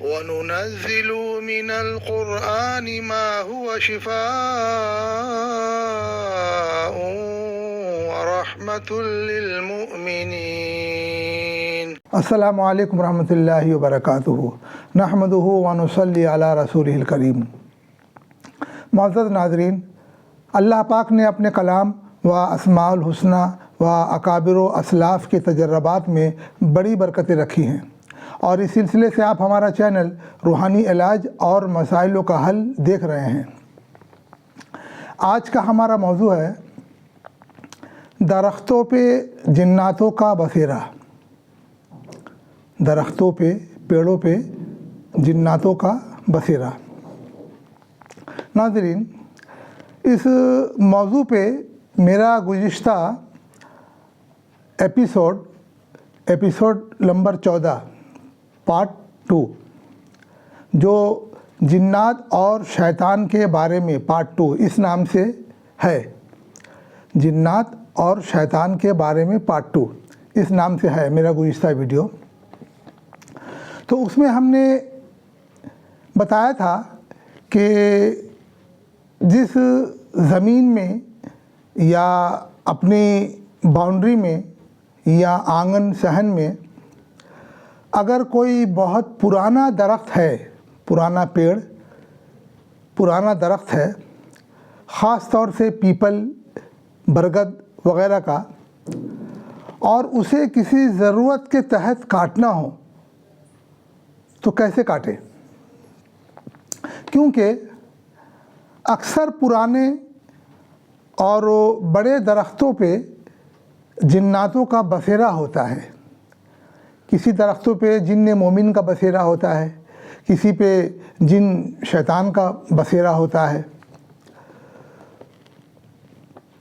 وننزل من القرآن ما هو شفاء ورحمة للمؤمنين. السلام علیکم ورحمۃ اللہ وبرکاتہ. نحمدہ ونصلی علی رسولہ الکریم. معزز ناظرین، اللہ پاک نے اپنے کلام و اسماء الحسنہ و اکابر و اسلاف کے تجربات میں بڑی برکتیں رکھی ہیں، اور اس سلسلے سے آپ ہمارا چینل روحانی علاج اور مسائلوں کا حل دیکھ رہے ہیں. آج کا ہمارا موضوع ہے درختوں پہ جناتوں کا بسیرا. درختوں پہ، پیڑوں پہ جناتوں کا بسیرا. ناظرین، اس موضوع پہ میرا گزشتہ ایپیسوڈ نمبر 14 پارٹ 2 جو جنات اور شیطان کے بارے میں پارٹ 2 اس نام سے ہے. جنات اور شیطان کے بارے میں پارٹ 2 اس نام سے ہے میرا گزشتہ ویڈیو. تو اس میں ہم نے بتایا تھا کہ جس زمین میں یا اپنی باؤنڈری میں یا آنگن صحن میں اگر کوئی بہت پرانا درخت ہے، پرانا پیڑ، پرانا درخت ہے، خاص طور سے پیپل، برگد وغیرہ کا، اور اسے کسی ضرورت کے تحت کاٹنا ہو تو کیسے کاٹے؟ کیونکہ اکثر پرانے اور بڑے درختوں پہ جناتوں کا بسیرا ہوتا ہے. کسی درختوں پہ جن مومن کا بسیرا ہوتا ہے، کسی پہ جن شیطان کا بسیرا ہوتا ہے.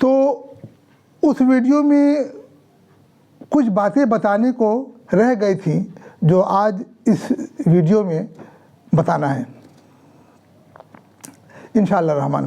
تو اس ویڈیو میں کچھ باتیں بتانے کو رہ گئی تھیں جو آج اس ویڈیو میں بتانا ہے انشاءاللہ الرحمن.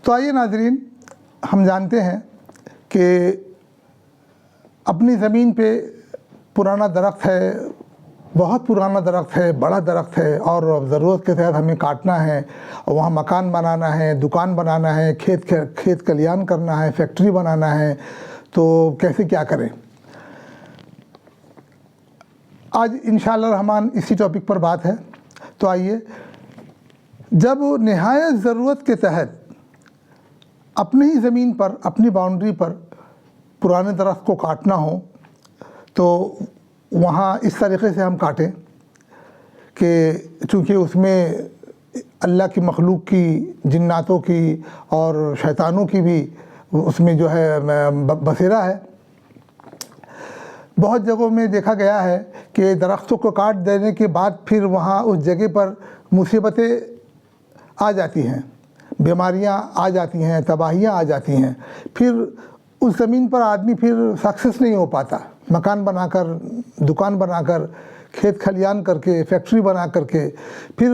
تو آئیے ناظرین، ہم جانتے ہیں کہ اپنی زمین پہ پرانا درخت ہے، بہت پرانا درخت ہے، بڑا درخت ہے، اور ضرورت کے تحت ہمیں کاٹنا ہے، اور وہاں مکان بنانا ہے، دکان بنانا ہے، کھیت کلیان کرنا ہے، فیکٹری بنانا ہے. تو کیسے کیا کریں؟ آج انشاءاللہ الرحمن اسی ٹاپک پر بات ہے. تو آئیے، جب نہایت ضرورت کے تحت اپنی ہی زمین پر، اپنی باؤنڈری پر پرانے درخت کو کاٹنا ہو تو وہاں اس طریقے سے ہم کاٹیں کہ چونکہ اس میں اللہ کی مخلوق کی، جناتوں کی اور شیطانوں کی بھی اس میں جو ہے بسیرا ہے. بہت جگہوں میں دیکھا گیا ہے کہ درختوں کو کاٹ دینے کے بعد پھر وہاں اس جگہ پر مصیبتیں آ جاتی ہیں، بیماریاں آ جاتی ہیں، تباہیاں آ جاتی ہیں. پھر اس زمین پر آدمی پھر سکسیس نہیں ہو پاتا. مکان بنا کر، دکان بنا کر، کھیت کھلیان کر کے، فیکٹری بنا کر کے پھر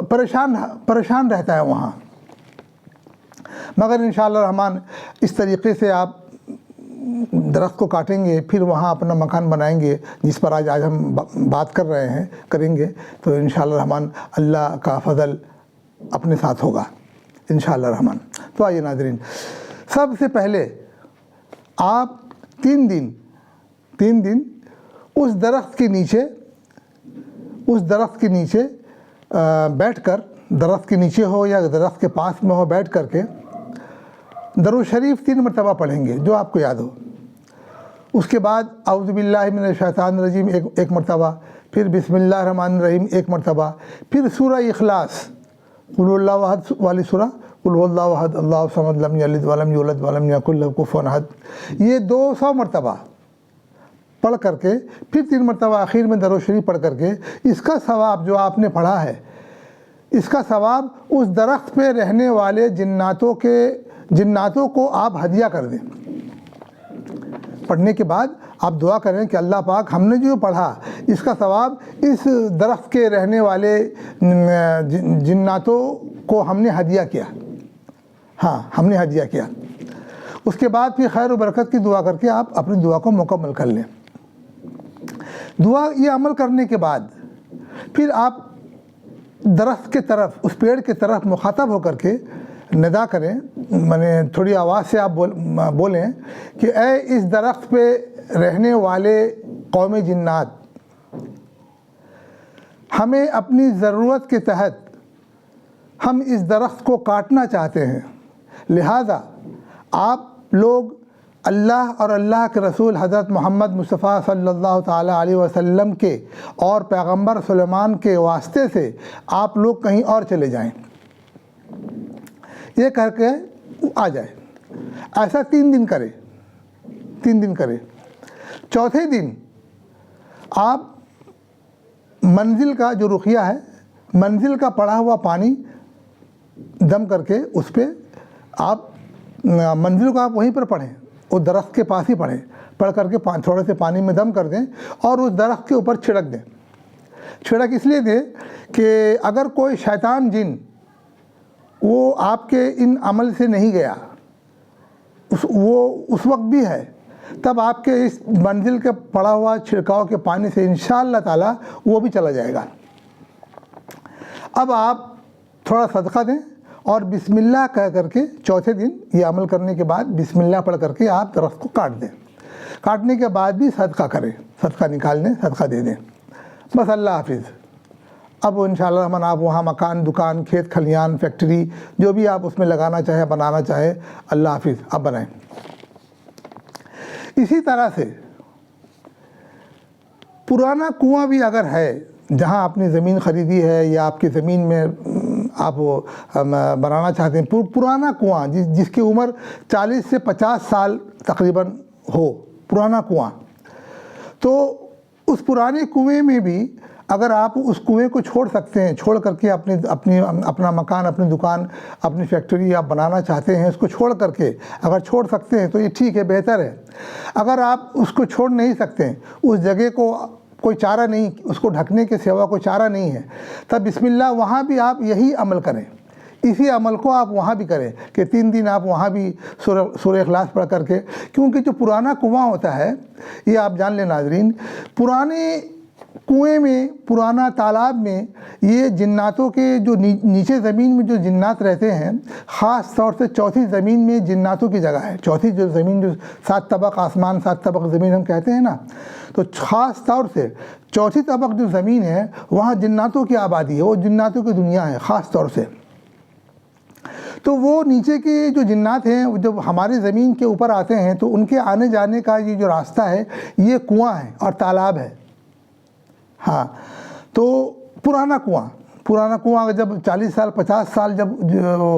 پریشان رہتا ہے وہاں. مگر انشاءاللہ الرحمن اس طریقے سے آپ درخت کو کاٹیں گے، پھر وہاں اپنا مکان بنائیں گے، جس پر آج ہم بات کر رہے ہیں، کریں گے، تو انشاءاللہ الرحمن اللہ کا فضل اپنے ساتھ ہوگا انشاءاللہ الرحمن. تو آئیے ناظرین، سب سے پہلے آپ 3 دن اس درخت کے نیچے بیٹھ کر، درخت کے نیچے ہو یا درخت کے پاس میں ہو، بیٹھ کر کے درود شریف 3 مرتبہ پڑھیں گے جو آپ کو یاد ہو. اس کے بعد اعوذ باللہ من الشیطان الرجیم ایک مرتبہ، پھر بسم اللہ الرحمن الرحیم 1 مرتبہ، پھر سورہ اخلاص، قل اللہ احد والی سورہ، قل اللہ احد اللہ الصمد لم یلد ولم یولد ولم یکن لہ کفوا احد، یہ 200 مرتبہ پڑھ کر کے پھر 3 مرتبہ آخر میں درود شریف پڑھ کر کے، اس کا ثواب جو آپ نے پڑھا ہے، اس کا ثواب اس درخت پہ رہنے والے جناتوں کو آپ ہدیہ کر دیں. پڑھنے کے بعد آپ دعا کریں کہ اللہ پاک ہم نے جو پڑھا اس کا ثواب اس درخت کے رہنے والے جناتوں کو ہم نے ہدیہ کیا. ہاں، ہم نے ہدیہ کیا. اس کے بعد پھر خیر و برکت کی دعا کر کے آپ اپنی دعا کو مکمل کر لیں. دعا یہ عمل کرنے کے بعد پھر آپ درخت کے طرف، اس پیڑ کے طرف مخاطب ہو کر کے ندا کریں، تھوڑی آواز سے آپ بولیں کہ اے اس درخت پہ رہنے والے قوم جنات، ہمیں اپنی ضرورت کے تحت ہم اس درخت کو کاٹنا چاہتے ہیں، لہذا آپ لوگ اللہ اور اللہ کے رسول حضرت محمد مصطفیٰ صلی اللہ تعالیٰ علیہ وسلم کے اور پیغمبر سلیمان کے واسطے سے آپ لوگ کہیں اور چلے جائیں، یہ کر کے آ جائے۔ ایسا 3 دن کرے، 3 دن کرے۔ چوتھے دن آپ منزل کا جو رقیہ ہے، منزل کا پڑا ہوا پانی دم کر کے اس پہ آپ منزل کو آپ وہیں پر پڑھیں، اس درخت کے پاس ہی پڑھ کر کے تھوڑے سے پانی میں دم کر دیں اور اس درخت کے اوپر چھڑک دیں۔ چھڑک اس لیے دیں کہ اگر کوئی شیطان جن وہ آپ کے ان عمل سے نہیں گیا، وہ اس وقت بھی ہے، تب آپ کے اس منزل کے پڑا ہوا چھڑکاؤ کے پانی سے انشاءاللہ تعالی وہ بھی چلا جائے گا۔ اب آپ تھوڑا صدقہ دیں اور بسم اللہ کہہ کر کے چوتھے دن یہ عمل کرنے کے بعد بسم اللہ پڑھ کر کے آپ درخت کو کاٹ دیں۔ کاٹنے کے بعد بھی صدقہ کریں، صدقہ نکال دیں، صدقہ دے دیں، بس۔ اللہ حافظ۔ اب انشاءاللہ الرحمن آپ وہاں مکان، دکان، کھیت کھلیان، فیکٹری جو بھی آپ اس میں لگانا چاہیں، بنانا چاہیں، اللہ حافظ اب بنائیں۔ اسی طرح سے پرانا کنواں بھی اگر ہے، جہاں اپنی زمین خریدی ہے یا آپ کی زمین میں آپ بنانا چاہتے ہیں، پرانا کنواں جس کی عمر 40 سے 50 سال تقریباً ہو، پرانا کنواں، تو اس پرانے کنویں میں بھی اگر آپ اس کنویں کو چھوڑ سکتے ہیں، چھوڑ کر کے اپنا مکان، اپنی دکان، اپنی فیکٹری آپ بنانا چاہتے ہیں، اس کو چھوڑ کر کے اگر چھوڑ سکتے ہیں تو یہ ٹھیک ہے، بہتر ہے۔ اگر آپ اس کو چھوڑ نہیں سکتے، اس جگہ کو کوئی چارہ نہیں، اس کو ڈھکنے کے سوا کوئی چارہ نہیں ہے، تب بسم اللہ وہاں بھی آپ یہی عمل کریں، اسی عمل کو آپ وہاں بھی کریں کہ 3 دن آپ وہاں بھی سورہ اخلاص پڑھ کر کے، کیونکہ جو پرانا کنواں ہوتا ہے، یہ آپ جان لیں ناظرین، پرانے کنویں میں، پرانا تالاب میں یہ جناتوں کے جو نیچے زمین میں جو جنات رہتے ہیں، خاص طور سے چوتھی زمین میں جناتوں کی جگہ ہے۔ چوتھی جو زمین، جو 7 طبق آسمان، 7 طبق زمین ہم کہتے ہیں نا، تو خاص طور سے چوتھی طبق جو زمین ہے وہاں جناتوں کی آبادی ہے، وہ جناتوں کی دنیا ہے خاص طور سے۔ تو وہ نیچے کے جو جنات ہیں جب ہماری زمین کے اوپر آتے ہیں تو ان کے آنے جانے کا یہ جو راستہ ہے یہ کنواں ہے اور تالاب ہے۔ ہاں، تو پرانا کنواں جب 40 سال 50 سال جب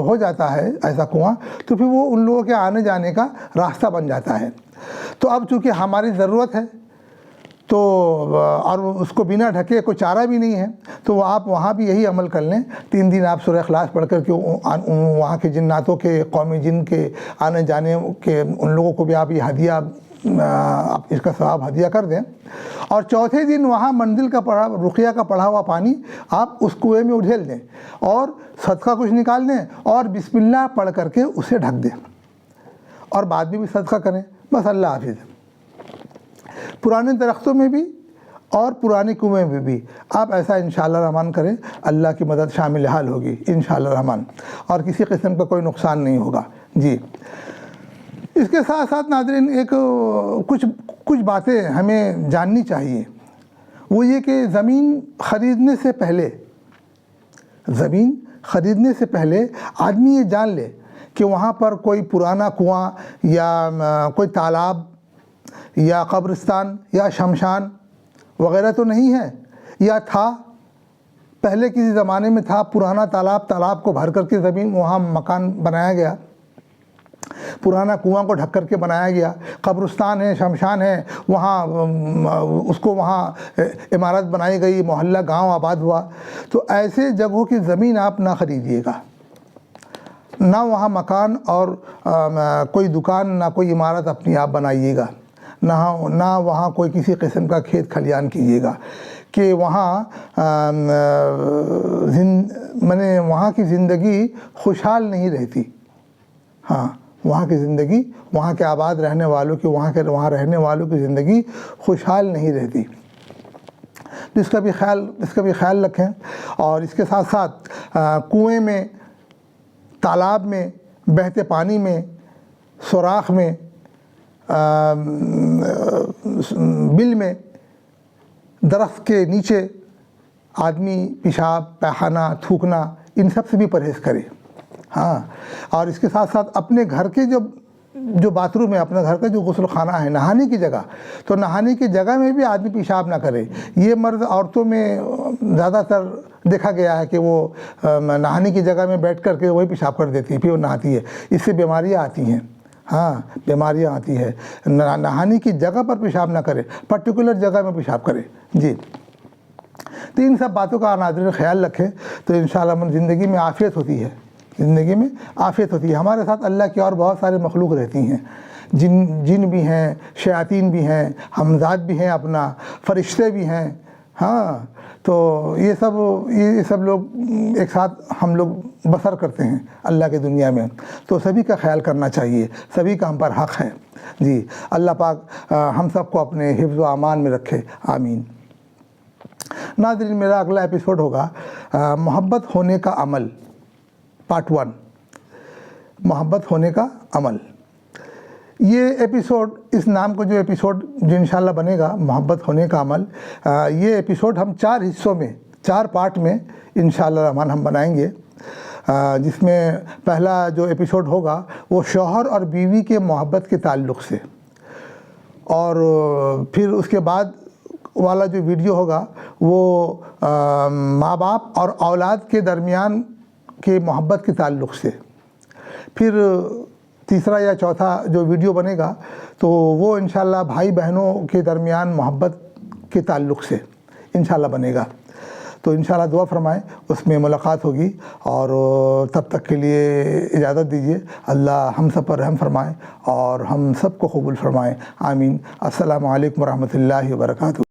ہو جاتا ہے ایسا کنواں، تو پھر وہ ان لوگوں کے آنے جانے کا راستہ بن جاتا ہے۔ تو اب چونکہ ہماری ضرورت ہے تو اور اس کو بنا ڈھکے کوئی چارہ بھی نہیں ہے، تو آپ وہاں بھی یہی عمل کر لیں۔ 3 دن آپ سورہ اخلاص پڑھ کر کے وہاں کے جناتوں کے، قومی جن کے آنے جانے کے ان لوگوں کو بھی آپ یہ ہدیہ، اس کا ثواب ہدیہ کر دیں، اور چوتھے دن وہاں منزل کا رقیہ کا پڑھا ہوا پانی آپ اس کنویں میں اڈھیل دیں اور صدقہ کچھ نکال دیں اور بسم اللہ پڑھ کر کے اسے ڈھک دیں، اور بعد میں بھی صدقہ کریں، بس۔ اللہ حافظ۔ پرانے درختوں میں بھی اور پرانے کنویں میں بھی آپ ایسا انشاءاللہ الرحمن کریں، اللہ کی مدد شامل حال ہوگی انشاءاللہ الرحمن، اور کسی قسم کا کوئی نقصان نہیں ہوگا۔ جی، اس کے ساتھ ساتھ ناظرین ایک کچھ باتیں ہمیں جاننی چاہیے، وہ یہ کہ زمین خریدنے سے پہلے آدمی یہ جان لے کہ وہاں پر کوئی پرانا کنواں یا کوئی تالاب یا قبرستان یا شمشان وغیرہ تو نہیں ہے، یا تھا پہلے کسی زمانے میں تھا پرانا تالاب کو بھر کر کے زمین وہاں مکان بنایا گیا، پرانا کنواں کو ڈھک کر کے بنایا گیا، قبرستان ہے، شمشان ہے، وہاں اس کو وہاں عمارت بنائی گئی، محلہ گاؤں آباد ہوا۔ تو ایسے جگہوں کی زمین آپ نہ خریدیے گا، نہ وہاں مکان اور کوئی دکان، نہ کوئی عمارت اپنی آپ بنائیے گا، نہ وہاں کوئی کسی قسم کا کھیت کھلیان کیجیے گا، کہ وہاں وہاں کی زندگی خوشحال نہیں رہتی۔ ہاں، وہاں کی زندگی، وہاں کے آباد رہنے والوں کی، وہاں رہنے والوں کی زندگی خوشحال نہیں رہتی۔ تو اس کا بھی خیال رکھیں. اور اس کے ساتھ ساتھ کنویں میں، تالاب میں، بہتے پانی میں، سوراخ میں، بل میں، درخت کے نیچے آدمی پیشاب، پیخانہ، تھوکنا، ان سب سے بھی پرہیز کرے. ہاں، اور اس کے ساتھ ساتھ اپنے گھر کے جو باتھ روم ہے، اپنے گھر کا جو غسل خانہ ہے، نہانے کی جگہ، تو نہانے کی جگہ میں بھی آدمی پیشاب نہ کرے. یہ مرض عورتوں میں زیادہ تر دیکھا گیا ہے کہ وہ نہانے کی جگہ میں بیٹھ کر کے وہی پیشاب کر دیتی ہے، پھر وہ نہاتی ہے. اس سے بیماریاں آتی ہیں. ہاں، بیماریاں آتی ہے. نہانے کی جگہ پر پیشاب نہ کرے، پرٹیکولر جگہ میں پیشاب کرے. جی، تو ان سب باتوں کا ناظرین خیال رکھیں تو انشاءاللہ زندگی میں عافیت ہوتی ہے. زندگی میں عافیت ہوتی ہے. ہمارے ساتھ اللہ کی اور بہت سارے مخلوق رہتی ہیں. جن بھی ہیں، شیاطین بھی ہیں، ہمزاد بھی ہیں، اپنا فرشتے بھی ہیں. ہاں، تو یہ سب لوگ ایک ساتھ ہم لوگ بسر کرتے ہیں اللہ کی دنیا میں. تو سبھی کا خیال کرنا چاہیے، سبھی کا ہم پر حق ہے. جی، اللہ پاک ہم سب کو اپنے حفظ و امان میں رکھے. آمین. ناظرین، میرا اگلا ایپیسوڈ ہوگا محبت ہونے کا عمل، پارٹ 1. محبت ہونے کا عمل. یہ ایپیسوڈ، اس نام کو جو ایپیسوڈ جو انشاءاللہ بنے گا، محبت ہونے کا عمل، یہ ایپیسوڈ ہم 4 حصوں میں، 4 پارٹ میں انشاءاللہ الرحمن ہم بنائیں گے. جس میں پہلا جو ایپیسوڈ ہوگا وہ شوہر اور بیوی کے محبت کے تعلق سے، اور پھر اس کے بعد والا جو ویڈیو ہوگا وہ ماں باپ اور اولاد کے درمیان کے محبت کے تعلق سے. پھر تیسرا یا چوتھا جو ویڈیو بنے گا تو وہ انشاءاللہ بھائی بہنوں کے درمیان محبت کے تعلق سے انشاءاللہ بنے گا. تو انشاءاللہ دعا فرمائیں، اس میں ملاقات ہوگی. اور تب تک کے لیے اجازت دیجیے. اللہ ہم سب پر رحم فرمائیں اور ہم سب کو قبول فرمائیں. آمین. السلام علیکم ورحمۃ اللہ وبرکاتہ.